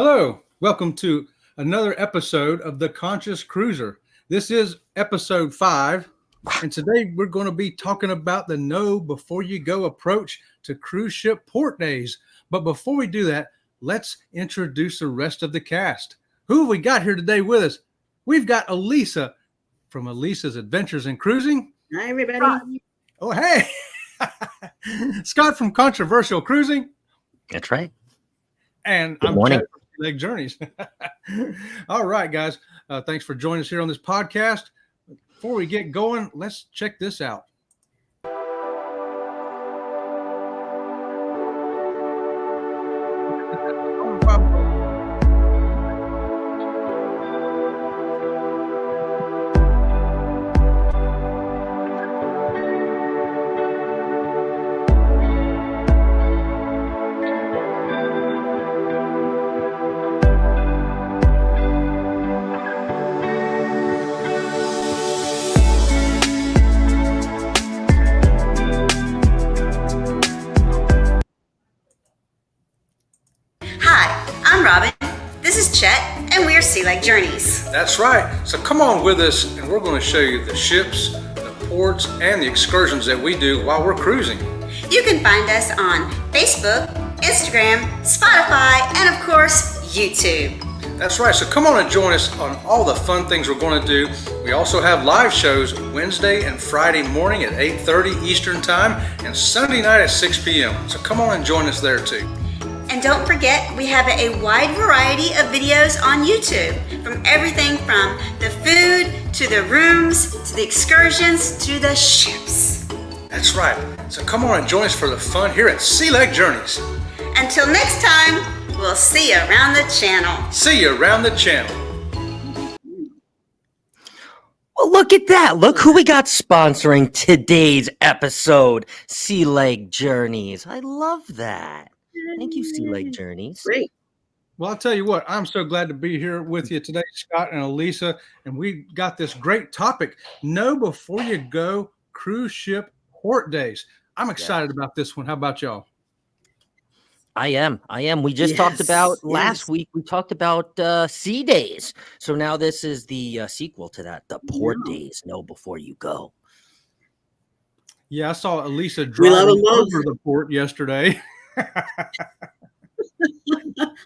Hello, welcome to another episode of The Conscious Cruiser. This is episode 5, and today we're going to be talking about the know before you go approach to cruise ship port days. But before we do that, let's introduce the rest of the cast. Who have we got here today with us? We've got Alisa from Alisa's Adventures in Cruising. Hi, everybody. Oh, hey. Scott from Controversial Cruising. That's right. And Good I'm morning. Chet from Leg Journeys. All right, guys. Thanks for joining us here on this podcast. Before we get going, let's check this out. This is Chet, and we're Sea Lake Journeys. That's right. So come on with us, and we're going to show you the ships, the ports, and the excursions that we do while we're cruising. You can find us on Facebook, Instagram, Spotify, and of course, YouTube. That's right. So come on and join us on all the fun things we're going to do. We also have live shows Wednesday and Friday morning at 8:30 Eastern Time and Sunday night at 6 p.m. So come on and join us there too. And don't forget, we have a wide variety of videos on YouTube, from everything from the food, to the rooms, to the excursions, to the ships. That's right. So come on and join us for the fun here at Sea Lake Journeys. Until next time, we'll see you around the channel. See you around the channel. Well, look at that. Look who we got sponsoring today's episode, Sea Lake Journeys. I love that. Thank you, Sea Lake Journeys. Great. Well, I'll tell you what, I'm so glad to be here with you today, Scott and Alisa, and we got this great topic, know before you go cruise ship port days. I'm excited about this one. How about y'all? I am. We just talked about last week. We talked about sea days. So now this is the sequel to that, the port days, know before you go. Yeah, I saw Alisa driving over the port yesterday.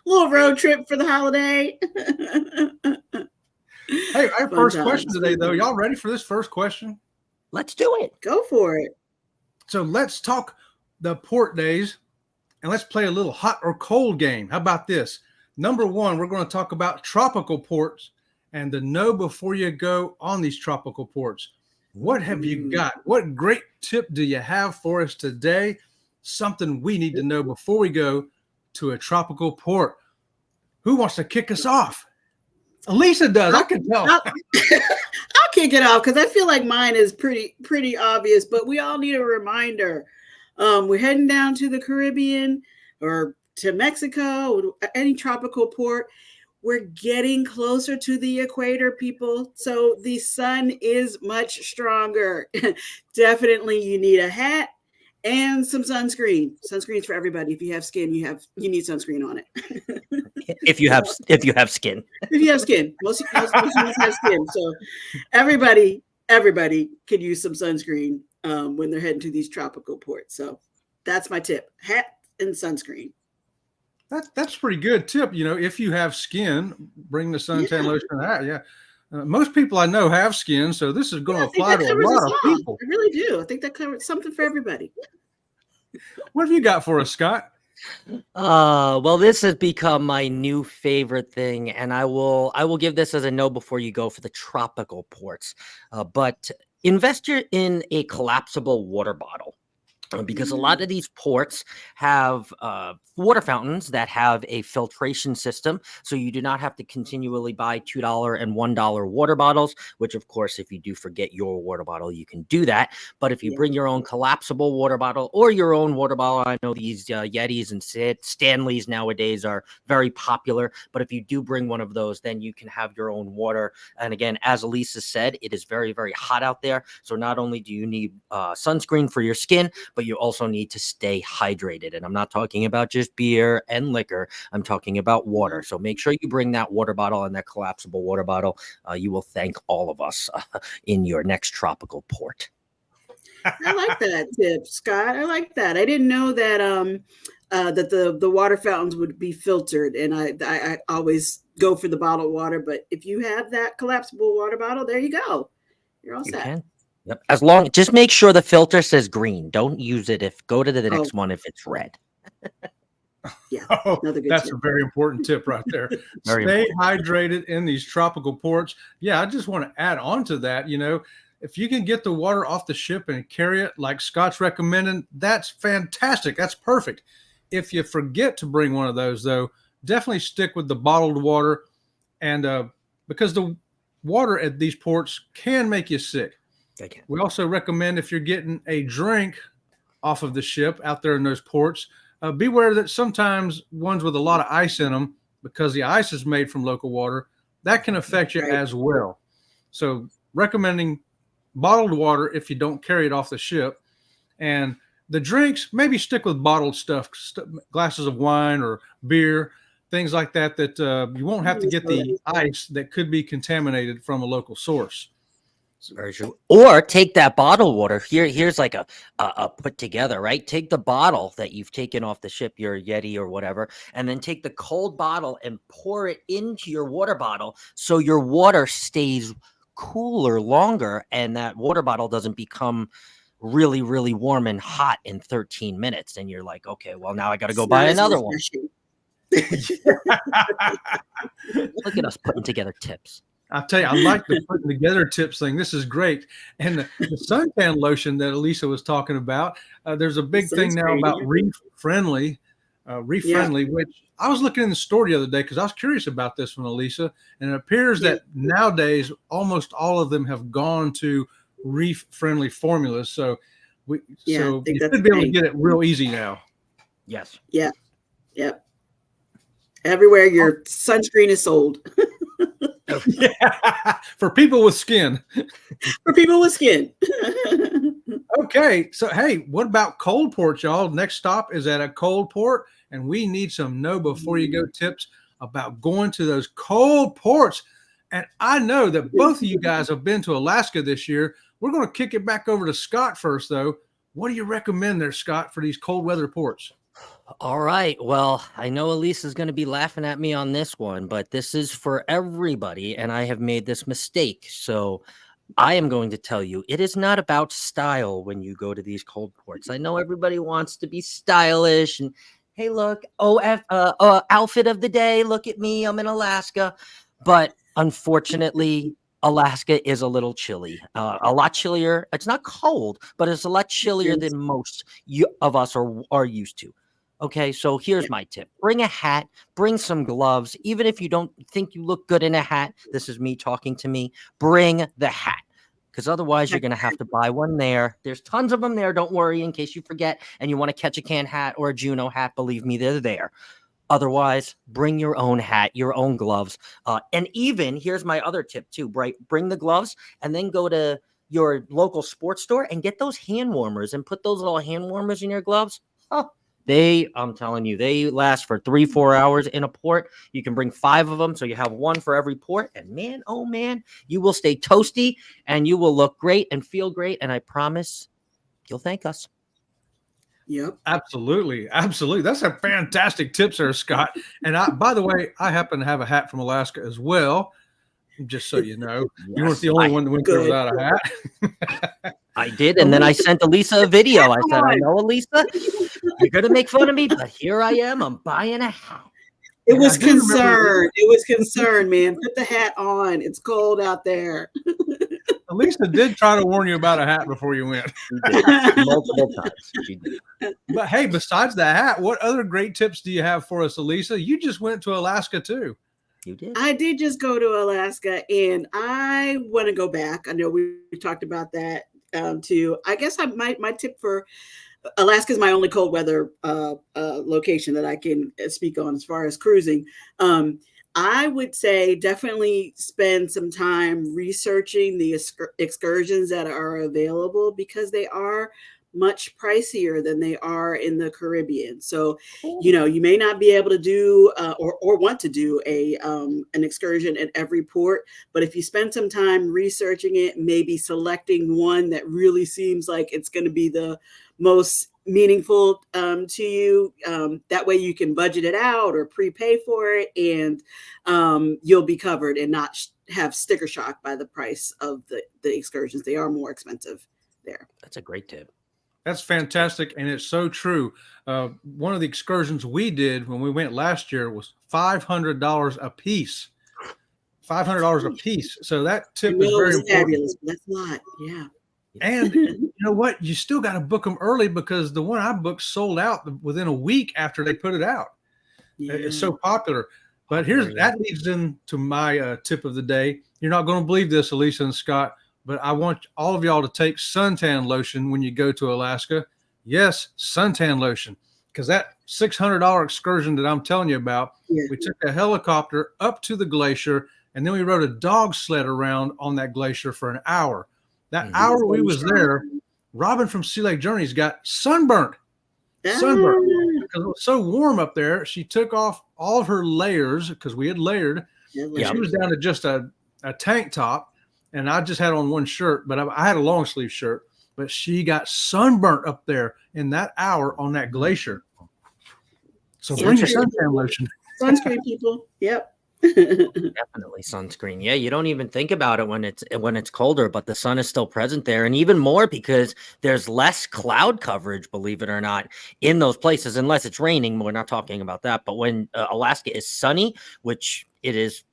Little road trip for the holiday. Hey, our first question today, though. Y'all ready for this first question? Let's do it. Go for it. So let's talk the port days, and let's play a little hot or cold game. How about this? Number one, we're going to talk about tropical ports and the know before you go on these tropical ports. What have you got? What great tip do you have for us today? Something we need to know before we go to a tropical port. Who wants to kick us off? Alisa does. I can tell. I'll kick it off because I feel like mine is pretty obvious, but we all need a reminder. We're heading down to the Caribbean or to Mexico, any tropical port. We're getting closer to the equator, people. So the sun is much stronger. Definitely you need a hat and some sunscreen. Sunscreen's for everybody. If you have skin, you need sunscreen on it. if you have skin. If you have skin. Most humans have skin. So everybody could use some sunscreen when they're heading to these tropical ports. So that's my tip. Hat and sunscreen. That's a pretty good tip. You know, if you have skin, bring the suntan lotion out. Yeah. Most people I know have skin, so this is going to apply to a lot of people. I really do. I think that covers something for everybody. What have you got for us, Scott? Well, this has become my new favorite thing, and I will give this as a know before you go for the tropical ports. But invest in a collapsible water bottle. Because a lot of these ports have water fountains that have a filtration system, so you do not have to continually buy $2 and $1 water bottles, which, of course, if you do forget your water bottle, you can do that. But if you bring your own collapsible water bottle or your own water bottle, I know these Yetis and Stanleys nowadays are very popular, but if you do bring one of those, then you can have your own water. And again, as Alisa said, it is very, very hot out there, so not only do you need sunscreen for your skin, but but you also need to stay hydrated. And I'm not talking about just beer and liquor. I'm talking about water. So make sure you bring that water bottle and that collapsible water bottle. You will thank all of us in your next tropical port. I like that tip, Scott. I like that. I didn't know that that the water fountains would be filtered, and I always go for the bottled water. But if you have that collapsible water bottle, there you go. You're all You set. can. Yep. As long, just make sure the filter says green. Don't use it go to the next one if it's red. Yeah, Oh, another good that's tip. a very important tip right there. Very Stay hydrated in these tropical ports. Yeah, I just want to add on to that. You know, if you can get the water off the ship and carry it like Scott's recommending, that's fantastic. That's perfect. If you forget to bring one of those, though, definitely stick with the bottled water, and because the water at these ports can make you sick. Okay. We also recommend if you're getting a drink off of the ship out there in those ports, beware that sometimes ones with a lot of ice in them, because the ice is made from local water, that can affect you as well. So recommending bottled water if you don't carry it off the ship. And the drinks, maybe stick with bottled stuff, glasses of wine or beer, things like that, that you won't have to get the ice that could be contaminated from a local source. Very true. Or take that bottled water. Here's like a put together, right? Take the bottle that you've taken off the ship, your Yeti or whatever, and then take the cold bottle and pour it into your water bottle so your water stays cooler longer, and that water bottle doesn't become really, really warm and hot in 13 minutes. And you're like, okay, well, now I got to go buy another one. Look at us putting together tips. I'll tell you, I like the putting together tips thing. This is great. And the suntan lotion that Alisa was talking about, there's a big thing now about reef friendly, which I was looking in the store the other day because I was curious about this one, Alisa. And it appears that nowadays almost all of them have gone to reef friendly formulas. So you should be able to get it real easy now. Yes. Yeah. Yep. Everywhere your sunscreen is sold. Yeah, for people with skin. For people with skin. Okay, so hey, what about cold ports, y'all? Next stop is at a cold port, and we need some know before you go tips about going to those cold ports. And I know that both of you guys have been to Alaska this year. We're going to kick it back over to Scott first, though. What do you recommend there, Scott, for these cold weather ports? All right. Well, I know Alisa is going to be laughing at me on this one, but this is for everybody, and I have made this mistake. So I am going to tell you, it is not about style when you go to these cold ports. I know everybody wants to be stylish and, hey, look, outfit of the day. Look at me. I'm in Alaska. But unfortunately, Alaska is a little chilly, a lot chillier. It's not cold, but it's a lot chillier than most of us are used to. Okay, so here's my tip. Bring a hat, bring some gloves. Even if you don't think you look good in a hat, this is me talking to me, bring the hat. Because otherwise you're going to have to buy one there. There's tons of them there. Don't worry, in case you forget and you want to catch a can hat or a Juno hat. Believe me, they're there. Otherwise, bring your own hat, your own gloves. And even, here's my other tip too, right? Bring the gloves and then go to your local sports store and get those hand warmers and put those little hand warmers in your gloves. Oh, I'm telling you, they last for 3-4 hours in a port. You can bring 5 of them, so you have one for every port. And man, oh man, you will stay toasty and you will look great and feel great. And I promise you'll thank us. Yep. Absolutely. That's a fantastic tip, sir, Scott. And by the way, I happen to have a hat from Alaska as well. Just so you know, you weren't the only one that went there without a hat. I did, and then I sent Alisa a video. I said, I know, Alisa, you're going to make fun of me, but here I am. I'm buying a hat. It was concerned. It was concerned, man. Put the hat on. It's cold out there. Alisa did try to warn you about a hat before you went. She did. Multiple times. She did. But hey, besides the hat, what other great tips do you have for us, Alisa? You just went to Alaska too. You did. I did just go to Alaska, and I want to go back. I know we talked about that too. I guess my tip for Alaska is my only cold weather location that I can speak on as far as cruising. I would say definitely spend some time researching the excursions that are available, because they are much pricier than they are in the Caribbean. So, you may not be able to do or want to do an excursion at every port, but if you spend some time researching it, maybe selecting one that really seems like it's going to be the most meaningful to you, that way you can budget it out or prepay for it, and you'll be covered and not have sticker shock by the price of the excursions. They are more expensive there. That's a great tip. That's fantastic, and it's so true. One of the excursions we did when we went last year was $500 a piece. $500 a piece. So that tip is very important. Fabulous. That's a lot. Yeah. And you know what? You still got to book them early, because the one I booked sold out within a week after they put it out. Yeah. It's so popular. But that leads into my tip of the day. You're not going to believe this, Alisa and Scott, but I want all of y'all to take suntan lotion when you go to Alaska. Yes, suntan lotion, because that $600 excursion that I'm telling you about, we took a helicopter up to the glacier, and then we rode a dog sled around on that glacier for an hour. That hour we was there, Robin from Sea Lake Journeys got sunburnt. Sunburnt. Because it was so warm up there, she took off all of her layers, because we had layered. And she was down to just a tank top, and I just had on one shirt, but I had a long sleeve shirt. But she got sunburnt up there in that hour on that glacier. So bring your suntan lotion. Sunscreen, people. Yep. Definitely sunscreen. Yeah, you don't even think about it when it's colder, but the sun is still present there, and even more because there's less cloud coverage, believe it or not, in those places, unless it's raining. We're not talking about that. But when Alaska is sunny, which it is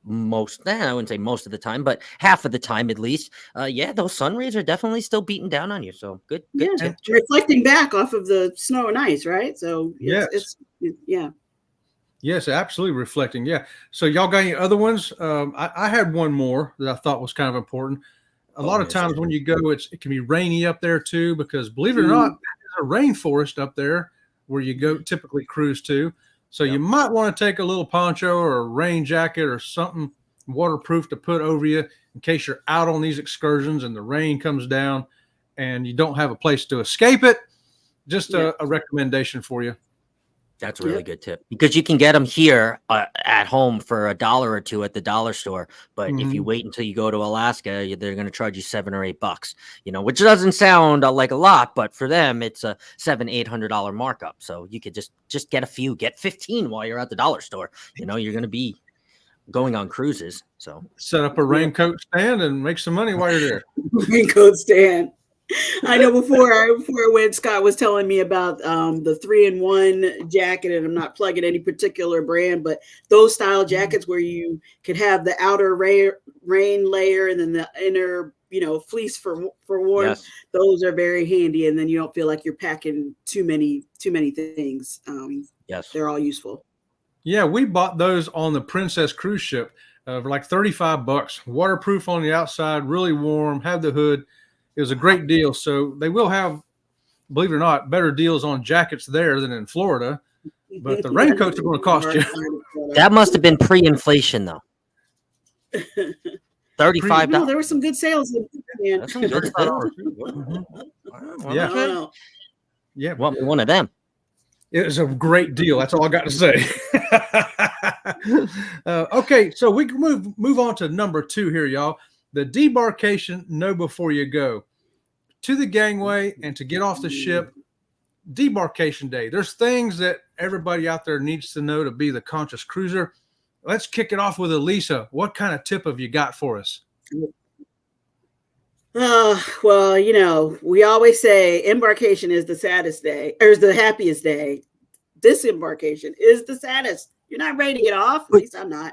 I wouldn't say most of the time, but half of the time at least, those sun rays are definitely still beating down on you. So good tip. Reflecting back off of the snow and ice, right? So it's Yes, absolutely reflecting. Yeah. So y'all got any other ones? I had one more that I thought was kind of important. A lot of times when you go, it can be rainy up there too, because believe it or not, there's a rainforest up there where you go typically cruise to. So you might want to take a little poncho or a rain jacket or something waterproof to put over you in case you're out on these excursions and the rain comes down and you don't have a place to escape it. Just a recommendation for you. That's a really good tip, because you can get them here at home for $1 or $2 at the dollar store. But if you wait until you go to Alaska, they're going to charge you $7 or $8, which doesn't sound like a lot, but for them, it's a $700-800 markup. So you could just get a few, get 15 while you're at the dollar store. You're going to be going on cruises. So set up a raincoat stand and make some money while you're there. Raincoat stand. I know before I went, Scott was telling me about the 3-in-1 jacket, and I'm not plugging any particular brand, but those style jackets where you could have the outer rain layer and then the inner, fleece for warmth. Yes. Those are very handy, and then you don't feel like you're packing too many things. Yes, they're all useful. Yeah, we bought those on the Princess cruise ship for like $35. Waterproof on the outside, really warm, have the hood. It was a great deal. So they will have, believe it or not, better deals on jackets there than in Florida. But the raincoats are going to cost you. That must have been pre-inflation, though. $35. No, there were some good sales. That's some good stuff. Yeah. Want one of them. It was a great deal. That's all I got to say. Okay, so we can move on to number 2 here, y'all. The debarkation, know before you go. To the gangway and to get off the ship, debarkation day. There's things that everybody out there needs to know to be the conscious cruiser. Let's kick it off with Alisa. What kind of tip have you got for us? Well, we always say embarkation is the saddest day, or is the happiest day. Disembarkation is the saddest. You're not ready to get off. At least I'm not.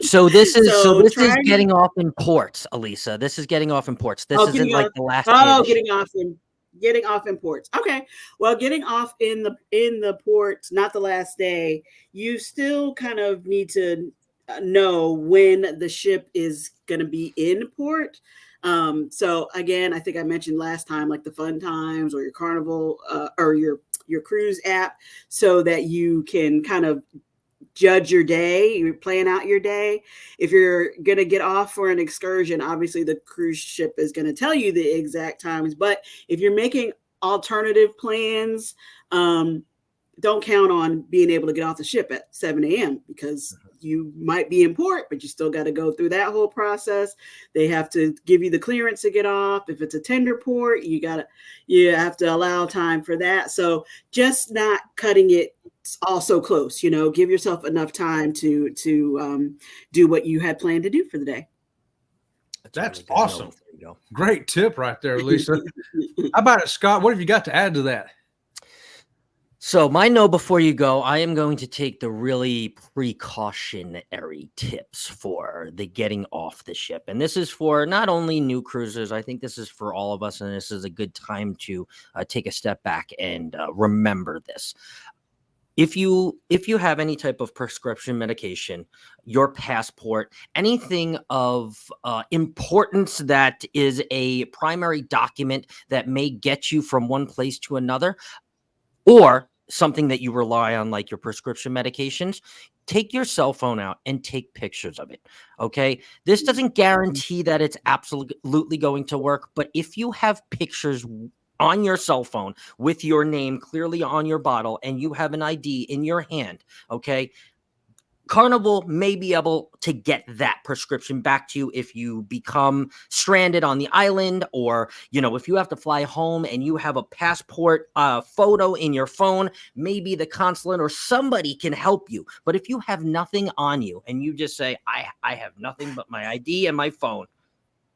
So this is getting off in ports, Alisa. This is getting off in ports. This isn't like the last. Getting off in ports. Okay. Well, getting off in the ports, not the last day. You still kind of need to know when the ship is going to be in port. So again, I think I mentioned last time, like the Fun Times or your Carnival or your cruise app, so that you can kind of judge your day. You're planning out your day. If you're going to get off for an excursion, obviously the cruise ship is going to tell you the exact times. But if you're making alternative plans, don't count on being able to get off the ship at 7 a.m. because you might be in port, but you still got to go through that whole process. They have to give you the clearance to get off. If it's a tender port, you have to allow time for that. So just not cutting it all so close, give yourself enough time to do what you had planned to do for the day. That's awesome. Great tip right there, Lisa. How about it, Scott? What have you got to add to that? So my know before you go, I am going to take the really precautionary tips for the getting off the ship. And this is for not only new cruisers, I think this is for all of us. And this is a good time to take a step back and remember this. If you have any type of prescription medication, your passport, anything of importance that is a primary document that may get you from one place to another, or something that you rely on, like your prescription medications, take your cell phone out and take pictures of it. Okay. This doesn't guarantee that it's absolutely going to work, but if you have pictures on your cell phone with your name clearly on your bottle and you have an ID in your hand, okay, Carnival may be able to get that prescription back to you if you become stranded on the island, or, if you have to fly home and you have a passport photo in your phone, maybe the consulate or somebody can help you. But if you have nothing on you and you just say, I have nothing but my ID and my phone,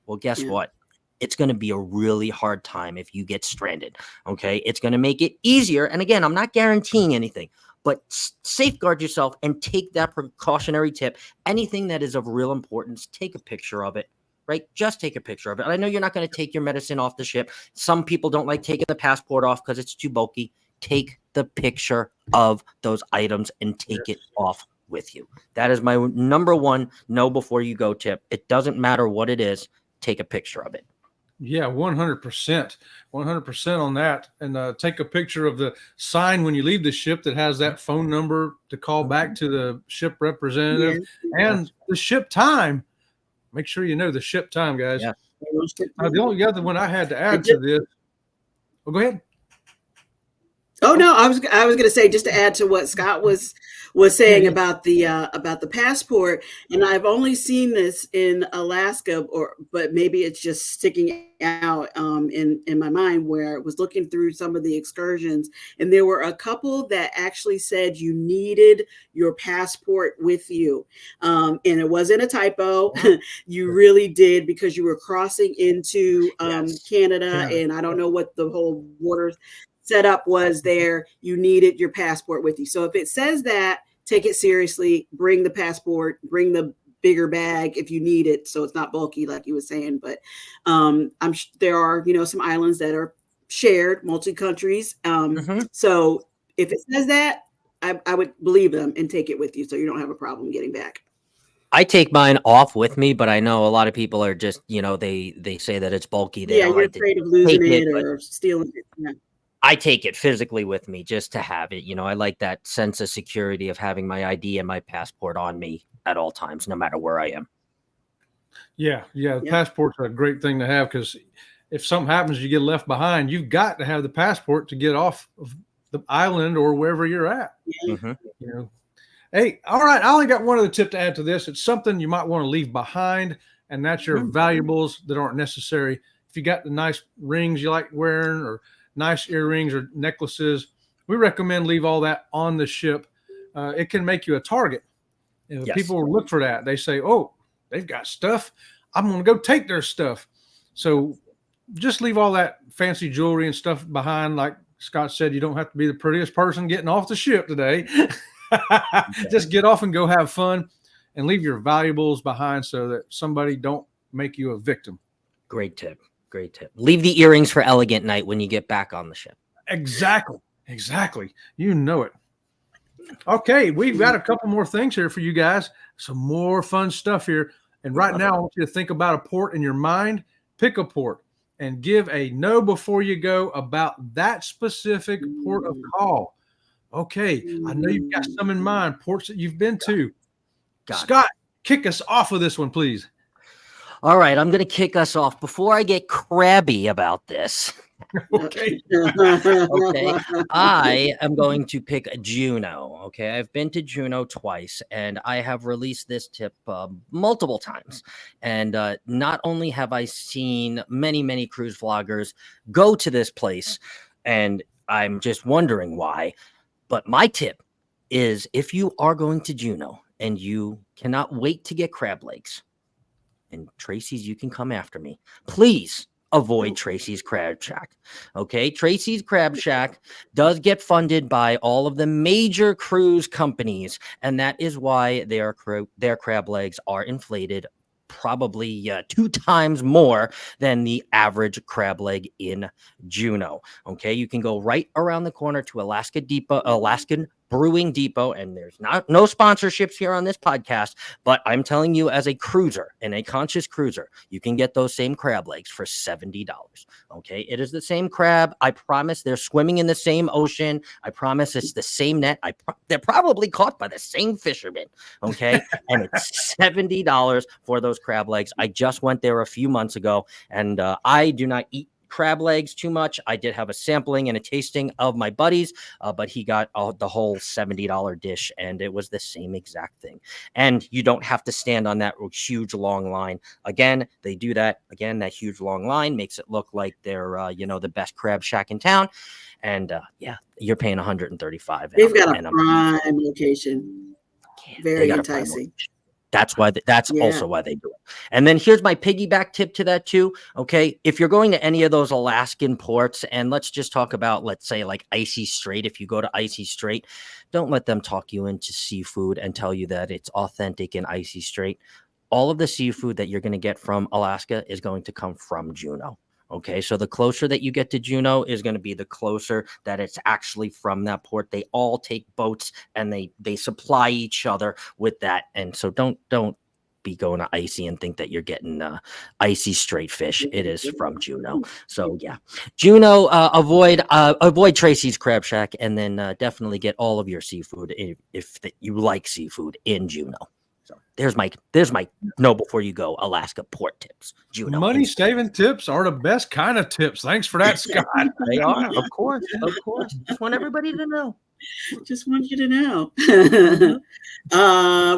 well, guess what? It's going to be a really hard time if you get stranded. Okay. It's going to make it easier. And again, I'm not guaranteeing anything, but safeguard yourself and take that precautionary tip. Anything that is of real importance, take a picture of it, right? Just take a picture of it. And I know you're not going to take your medicine off the ship. Some people don't like taking the passport off because it's too bulky. Take the picture of those items and take it off with you. That is my number one know before you go tip. It doesn't matter what it is. Take a picture of it. Yeah, 100%, 100% on that. And take a picture of the sign when you leave the ship that has that phone number to call back to the ship representative and the ship time. Make sure you know the ship time, guys. Yeah. The only other one I had to add to this. Oh, go ahead. Oh no, I was going to say, just to add to what Scott was saying about the passport, and I've only seen this in Alaska, but maybe it's just sticking out in my mind, where I was looking through some of the excursions, and there were a couple that actually said you needed your passport with you, and it wasn't a typo. You really did, because you were crossing into Canada, and I don't know what the whole waters setup was there. You needed your passport with you. So if it says that, take it seriously. Bring the passport, bring the bigger bag if you need it, so it's not bulky like you were saying. But there are some islands that are shared, multi-countries. So if it says that, I would believe them and take it with you, so you don't have a problem getting back. I take mine off with me, but I know a lot of people are just, they say that it's bulky. They you're afraid of losing it or stealing it. Yeah. I take it physically with me just to have it. I like that sense of security of having my ID and my passport on me at all times, no matter where I am. Yeah. The passport's a great thing to have, because if something happens, you get left behind, you've got to have the passport to get off of the island or wherever you're at. Hey, all right. I only got one other tip to add to this. It's something you might want to leave behind, and that's your valuables that aren't necessary. If you got the nice rings you like wearing, or nice earrings or necklaces, we recommend leave all that on the ship. It can make you a target. People will look for that. They say, oh, they've got stuff, I'm going to go take their stuff. So just leave all that fancy jewelry and stuff behind. Like Scott said, you don't have to be the prettiest person getting off the ship today. Just get off and go have fun, and leave your valuables behind so that somebody don't make you a victim. Great tip. Leave the earrings for elegant night when you get back on the ship. Exactly. You know it. Okay, we've got a couple more things here for you guys. Some more fun stuff here. And right now, I want you to think about a port in your mind. Pick a port and give a know before you go about that specific port of call. Okay, I know you've got some in mind, ports that you've been to. Scott, kick us off with this one, please. All right, I'm going to kick us off. Before I get crabby about this, Okay. Okay, I am going to pick Juneau. Okay, I've been to Juneau twice, and I have released this tip multiple times. And not only have I seen many cruise vloggers go to this place, and I'm just wondering why. But my tip is, if you are going to Juneau and you cannot wait to get crab legs, and Tracy's, you can come after me, please avoid Tracy's Crab Shack. Okay, Tracy's Crab Shack does get funded by all of the major cruise companies, and that is why their crab legs are inflated probably 2 times more than the average crab leg in Juneau. Okay, you can go right around the corner to Alaskan Brewing Depot, and there's no sponsorships here on this podcast, but I'm telling you, as a cruiser and a conscious cruiser, you can get those same crab legs for $70. Okay, it is the same crab. I promise they're swimming in the same ocean. I promise it's the same net. They're probably caught by the same fishermen. Okay, and it's $70 for those crab legs. I just went there a few months ago, and I do not eat crab legs too much. I did have a sampling and a tasting of my buddies, but he got the whole $70 dish, and it was the same exact thing. And you don't have to stand on that huge long line. Again, they do that. Again, that huge long line makes it look like they're the best crab shack in town. And yeah, you're paying $135. They've got a prime location. Very enticing. That's why. That's also why they do it. And then here's my piggyback tip to that too. Okay, if you're going to any of those Alaskan ports, and let's just talk about, let's say, like Icy Strait. If you go to Icy Strait, don't let them talk you into seafood and tell you that it's authentic in Icy Strait. All of the seafood that you're going to get from Alaska is going to come from Juneau. Okay, so the closer that you get to Juneau is going to be the closer that it's actually from that port. They all take boats, and they supply each other with that. And so don't be going to Icy and think that you're getting Icy Strait fish. It is from Juneau. So yeah, Juneau. Avoid Tracy's Crab Shack, and then definitely get all of your seafood if you like seafood in Juneau. So there's my know before you go Alaska port tips. Juneau. Money saving tips are the best kind of tips. Thanks for that, Scott. They are, of course. Just want everybody to know. Just want you to know.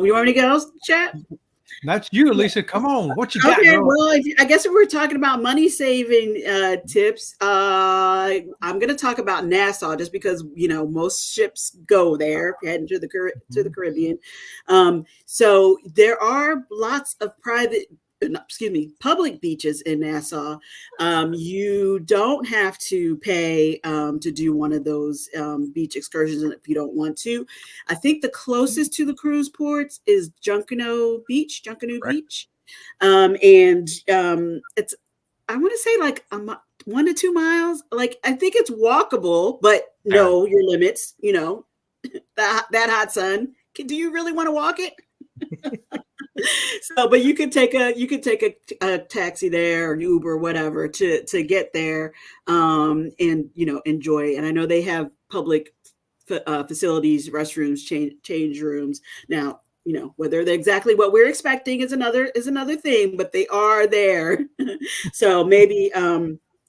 We want to go, Chet? That's you, Alisa. Come on. What you got? Okay, well, I guess if we're talking about money saving tips, I'm going to talk about Nassau just because most ships go there heading to the Caribbean. So there are lots of public beaches in Nassau. You don't have to pay to do one of those beach excursions if you don't want to. I think the closest to the cruise ports is Junkanoo Beach. And it's, I want to say like 1 to 2 miles. Like, I think it's walkable, but know your limits, that hot sun. Do you really want to walk it? So, but you could take a taxi there or an Uber or whatever to get there, and enjoy. And I know they have public facilities, restrooms, change rooms. Now, whether they're exactly what we're expecting is another thing, but they are there. So maybe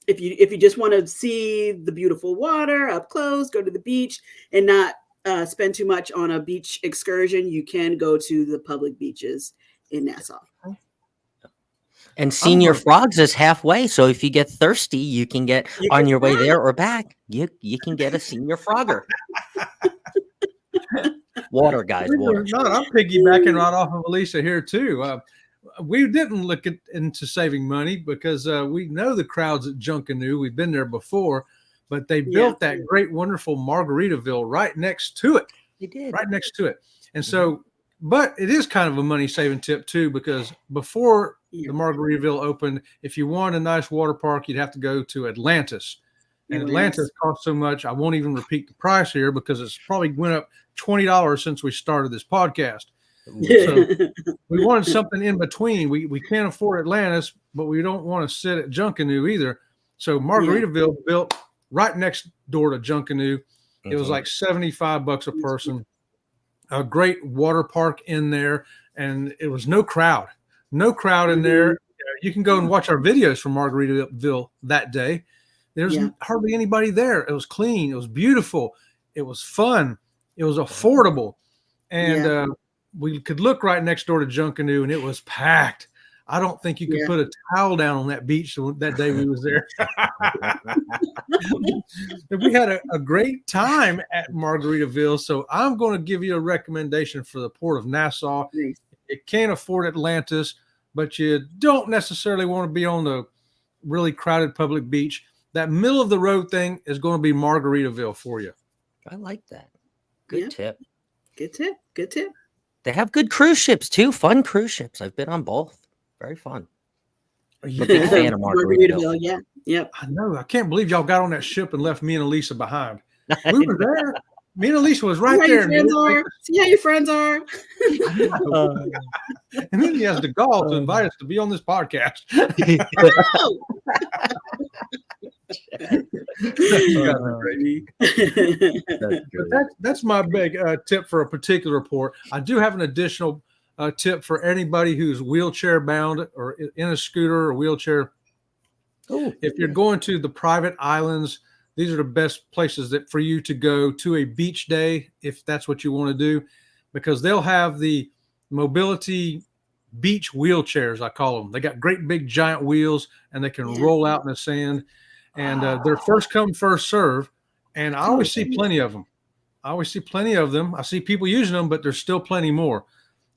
if you just want to see the beautiful water up close, go to the beach and not spend too much on a beach excursion, you can go to the public beaches in Nassau. And Senior Frogs is halfway, so if you get thirsty, you can get on your way there or back. You can get a Senior Frogger. Water, guys, water. No, I'm piggybacking right off of Alisa here too. We didn't look into saving money because we know the crowds at Junkanoo. We've been there before. But they built that great, wonderful Margaritaville right next to it. They did. Right next to it. And so, but it is kind of a money-saving tip, too, because before the Margaritaville opened, if you want a nice water park, you'd have to go to Atlantis. And Atlantis costs so much, I won't even repeat the price here because it's probably went up $20 since we started this podcast. So we wanted something in between. We can't afford Atlantis, but we don't want to sit at Junkanoo either. So Margaritaville built right next door to Junkanoo. It was like $75 a person. A great water park in there, and it was no crowd in there. You can go and watch our videos from Margaritaville that day. There's hardly anybody there. It was clean. It was beautiful. It was fun. It was affordable. And we could look right next door to Junkanoo, and it was packed. I don't think you could put a towel down on that beach that day we was there. We had a great time at Margaritaville. So I'm going to give you a recommendation for the Port of Nassau. Nice. You can't afford Atlantis, but you don't necessarily want to be on the really crowded public beach. That middle of the road thing is going to be Margaritaville for you. I like that. Good tip. Good tip. Good tip. They have good cruise ships too. Fun cruise ships. I've been on both. Very fun. Are you I'm a big fan of Margaritaville. Yeah. Yep. I know. I can't believe y'all got on that ship and left me and Alisa behind. We were there. Me and Alisa was right there. See how your friends are. And then he has the gall to invite us to be on this podcast. That's my big tip for a particular port. I do have an additional tip for anybody who's wheelchair bound or in a scooter or wheelchair. If you're going to the private islands, these are the best places for you to go to a beach day, if that's what you want to do, because they'll have the mobility beach wheelchairs, I call them. They got great big giant wheels, and they can roll out in the sand. And they're first come, first serve. And I always see plenty of them. I see people using them, but there's still plenty more.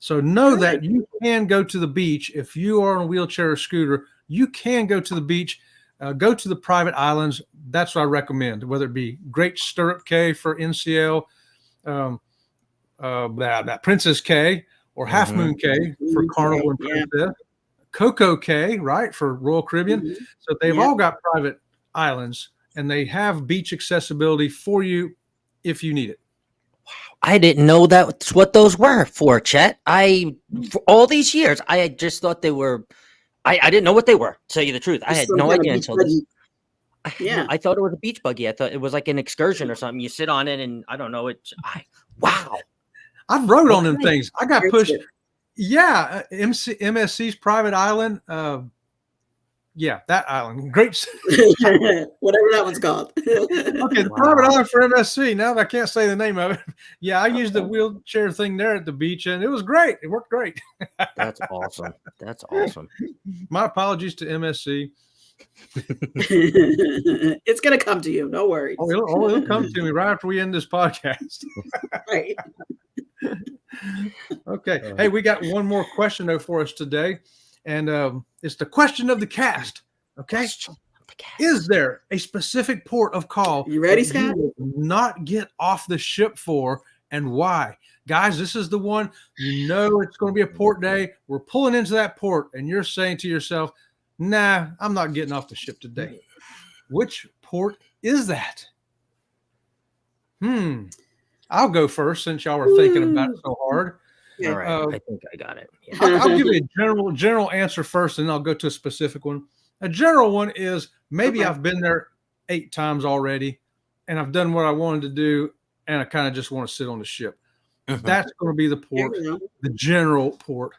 So know that you can go to the beach. If you are on a wheelchair or scooter, you can go to the beach, go to the private islands. That's what I recommend, whether it be Great Stirrup Cay for NCL, Princess Cay, or Half Moon Cay for Carnival and Princess, Coco Cay, right, for Royal Caribbean. So they've all got private islands, and they have beach accessibility for you if you need it. I didn't know that's what those were for, Chet. For all these years, I just thought they were. I didn't know what they were. To tell you the truth, I had no idea until this. I thought it was a beach buggy. I thought it was like an excursion or something. You sit on it, and I don't know. Wow. I've rode on them things. I got pushed. Yeah, MSC's private island. That island. Great. Whatever that one's called. Okay, the private island for MSC. Now I can't say the name of it. Yeah, I used the wheelchair thing there at the beach, and it was great. It worked great. That's awesome. That's awesome. My apologies to MSC. It's going to come to you. No worries. It'll come to me right after we end this podcast. Right. Okay. Hey, we got one more question though for us today. And it's the question of the cast. Okay. Is there a specific port of call you ready, Scott? You will not get off the ship for, and why? Guys, this is the one. You know it's going to be a port day. We're pulling into that port, and you're saying to yourself, nah, I'm not getting off the ship today. Which port is that? I'll go first since y'all were thinking about it so hard. All right, I think I got it. Yeah. I'll give you a general answer first, and then I'll go to a specific one. A general one is maybe I've been there 8 times already, and I've done what I wanted to do, and I kind of just want to sit on the ship. That's going to be the port, the general port.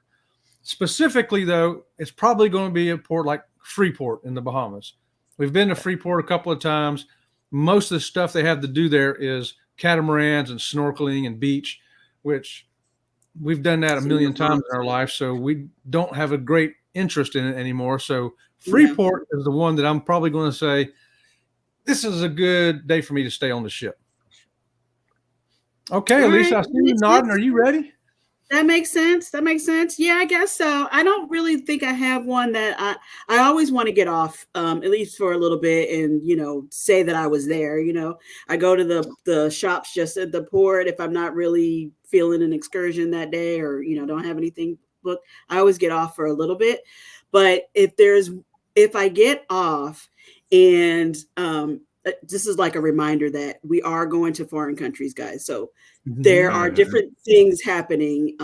Specifically, though, it's probably going to be a port like Freeport in the Bahamas. We've been to Freeport a couple of times. Most of the stuff they have to do there is catamarans and snorkeling and beach, which we've done that a million times in our life, so we don't have a great interest in it anymore. So Freeport is the one that I'm probably going to say, this is a good day for me to stay on the ship. Okay, Alisa, I see you nodding. Are you ready? That makes sense. Yeah, I guess so. I don't really think I have one that I always want to get off, at least for a little bit, and say that I was there. I go to the shops just at the port if I'm not really feeling an excursion that day, or don't have anything booked. I always get off for a little bit. But if I get off, and this is like a reminder that we are going to foreign countries, guys. So there are different things happening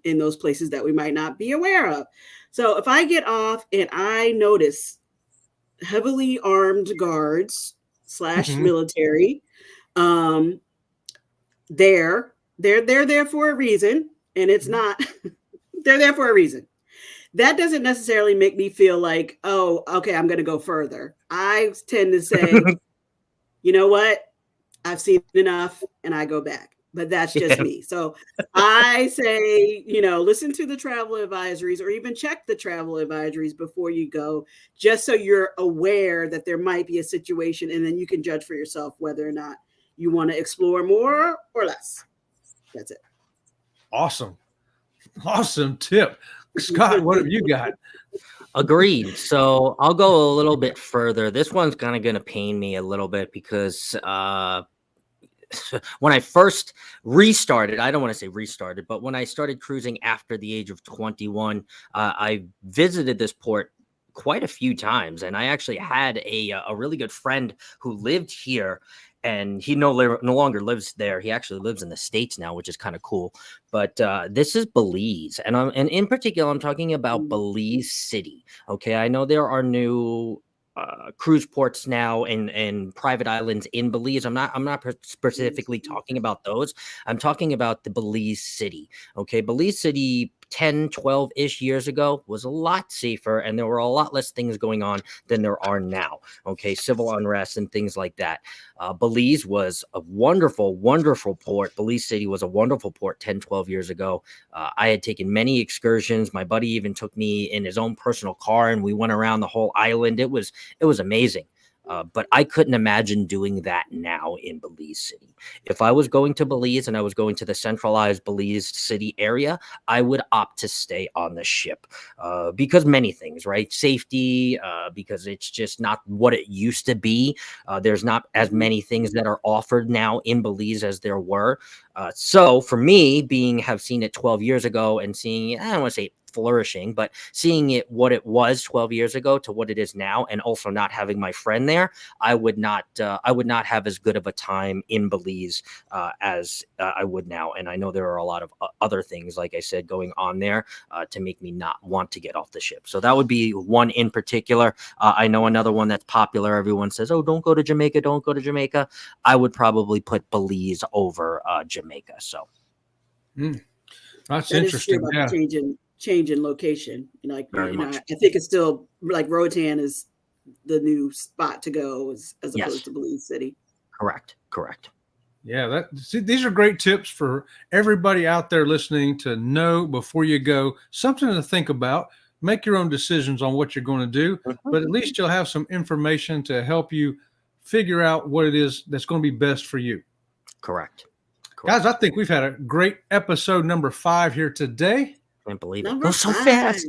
in those places that we might not be aware of. So if I get off and I notice heavily armed guards / military, they're there for a reason, and it's not. They're there for a reason. that doesn't necessarily make me feel like, oh, okay, I'm going to go further. I tend to say, you know what? I've seen enough and I go back. But that's just Yeah. me. So I say, listen to the travel advisories or even check the travel advisories before you go, just so you're aware that there might be a situation, and then you can judge for yourself whether or not you want to explore more or less. That's it. Awesome tip. Scott, what have you got? Agreed. So I'll go a little bit further. This one's kind of going to pain me a little bit because when I first restarted, I don't want to say restarted, but when I started cruising after the age of 21, I visited this port quite a few times, and I actually had a really good friend who lived here, and he no longer lives there. He actually lives in the States now, which is kind of cool. But this is Belize, and in particular, I'm talking about Belize City. Okay, I know there are new cruise ports now and private islands in Belize. I'm not specifically talking about those. I'm talking about the Belize City. Okay, Belize City 10, 12-ish years ago was a lot safer, and there were a lot less things going on than there are now. Okay, civil unrest and things like that. Belize was a wonderful, wonderful port. Belize City was a wonderful port 10, 12 years ago. I had taken many excursions. My buddy even took me in his own personal car, and we went around the whole island. It was amazing. But I couldn't imagine doing that now in Belize City. If I was going to Belize and I was going to the centralized Belize City area, I would opt to stay on the ship because many things, right? Safety, because it's just not what it used to be. There's not as many things that are offered now in Belize as there were. So for me, have seen it 12 years ago and seeing, I don't want to say flourishing, but seeing it what it was 12 years ago to what it is now, and also not having my friend there, I would not have as good of a time in Belize as I would now. And I know there are a lot of other things, like I said, going on there to make me not want to get off the ship. So that would be one in particular. I know another one that's popular. Everyone says, oh, don't go to Jamaica. Don't go to Jamaica. I would probably put Belize over Jamaica. So That's that interesting. Is true about change in location. Very much. I think it's still like Roatan is the new spot to go as Yes. opposed to Belize City. Correct. Yeah, these are great tips for everybody out there listening to know before you go. Something to think about. Make your own decisions on what you're going to do, but at least you'll have some information to help you figure out what it is that's going to be best for you. Correct. Guys, I think we've had a great episode number 5 here today. Can't believe it. Number Goes so 5. fast.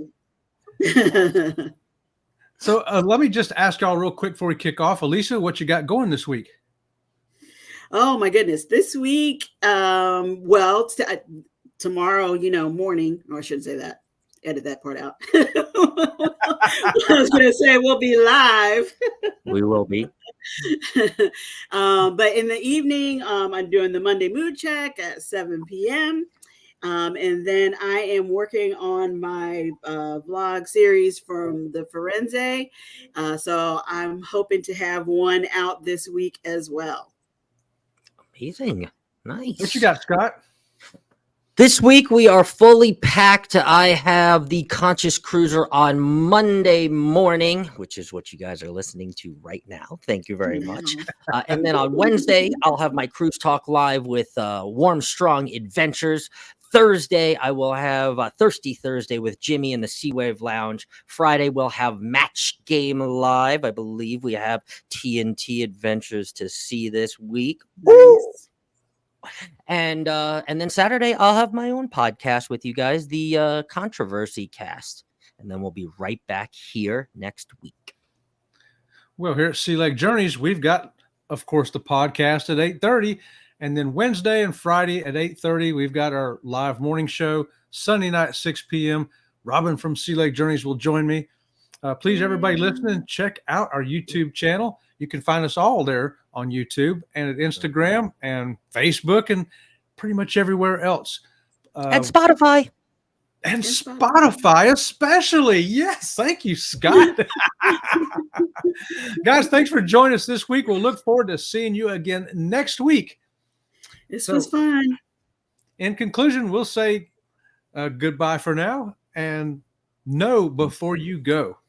So let me just ask y'all real quick before we kick off. Alisa, what you got going this week? Oh my goodness. This week, tomorrow, morning, or I shouldn't say that. Edit that part out. I was going to say we'll be live. We will be. But in the evening, I'm doing the Monday mood check at 7 p.m. And then I am working on my vlog series from the Firenze. So I'm hoping to have one out this week as well. Amazing. Nice. What you got, Scott? This week we are fully packed. I have the Conscious Cruiser on Monday morning, which is what you guys are listening to right now. Thank you very much. And then on Wednesday, I'll have my Cruise Talk Live with Warm Strong Adventures. Thursday, I will have Thirsty Thursday with Jimmy in the Seawave Lounge. Friday, we'll have Match Game Live. I believe we have TNT Adventures to see this week. Nice. And then Saturday, I'll have my own podcast with you guys, the Controversy Cast. And then we'll be right back here next week. Well, here at Sea Lake Journeys, we've got, of course, the podcast at 8:30. And then Wednesday and Friday at 8:30, we've got our live morning show. Sunday night, 6 p.m. Robin from Sea Lake Journeys will join me. Please, everybody listening, check out our YouTube channel. You can find us all there on YouTube and at Instagram and Facebook and pretty much everywhere else. And Spotify. And Spotify especially. Yes. Thank you, Scott. Guys, thanks for joining us this week. We'll look forward to seeing you again next week. This was fun. In conclusion, we'll say goodbye for now and Know before you go.